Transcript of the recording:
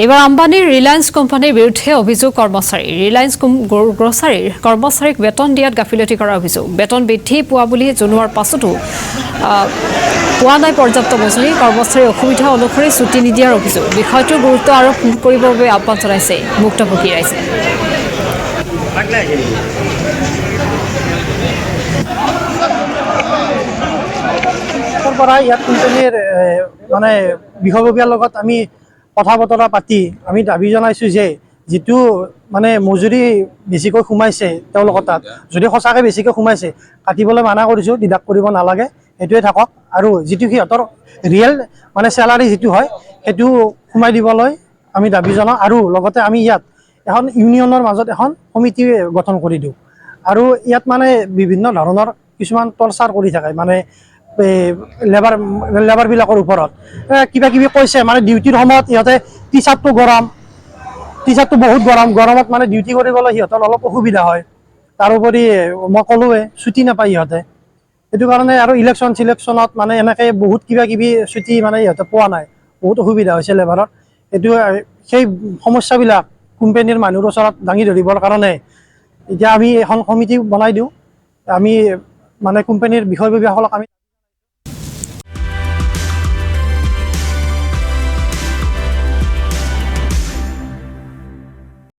এবাৰ আম্বানীৰ ৰিলায়েন্স কোম্পানীৰ বিৰুদ্ধে অভিযোগ কৰ্মচাৰী ৰিলায়েন্স গ্ৰছাৰীৰ কৰ্মচাৰীক বেতন দিয়াত গাফিলতি কৰাৰ অভিযোগ বেতন বৃদ্ধি পোৱা বুলি জনোৱাৰ পাছতো পোৱা নাই পৰ্যাপ্ত মজুৰি কৰ্মচাৰীৰ অসুবিধা অনুসৰি ছুটি নিদিয়াৰ অভিযোগ বিষয়টোৰ গুৰুত্ব আৰোপ কৰিবৰ বাবে আহ্বান জনাইছে মুক্তভোগী ৰাইজে ইয়াত কোম্পানীৰ মানে বিষয়ববীয়াৰ লগত আমি কথা বতৰা পাতি আমি দাবী জনাইছো যে যেটো মানে মজুৰি বেছিকৈ সোমাইছে তেওঁলোকৰ তাত যদি সঁচাকৈ বেছিকৈ সোমাইছে কাটিবলৈ মানা কৰিছো ডিডাক্ট কৰিব নালাগে এটোৱে থাকক আৰু যেটো সিহঁতৰ ৰিয়েল মানে স্যালাৰি যেটো হয় হেতু সোমাই দিবলৈ আমি দাবী জনাও আৰু লগতে আমি ইয়াত এখন ইউনিয়নৰ মাজত এখন সমিতি গঠন কৰি দিও আৰু ইয়াত মানে বিভিন্ন ধৰণৰ কিছুমান টৰ্চাৰ কৰি থাকে মানে লেবাৰ বিলাকৰ ওপৰত কিবা কিবি কৈছে মানে ডিউটিৰ সময়ত ইহঁতে টি-শাৰ্টটো বহুত গৰমত মানে ডিউটি কৰিবলৈ সিহঁতৰ অলপ অসুবিধা হয় তাৰোপৰি মই ক'লোৱে ছুটি নাপায় ইহঁতে এইটো কাৰণে আৰু ইলেকশ্যনত মানে এনেকে বহুত কিবা কিবি ছুটি মানে ইহঁতে পোৱা নাই বহুত অসুবিধা হৈছে লেবাৰত এইটো সেই সমস্যাবিলাক কোম্পানীৰ মানুহৰ ওচৰত দাঙি ধৰিবৰ কাৰণে এতিয়া আমি এখন সমিতি বনাই দিওঁ আমি মানে কোম্পানীৰ বিষয়ববীয়াসকলক আমি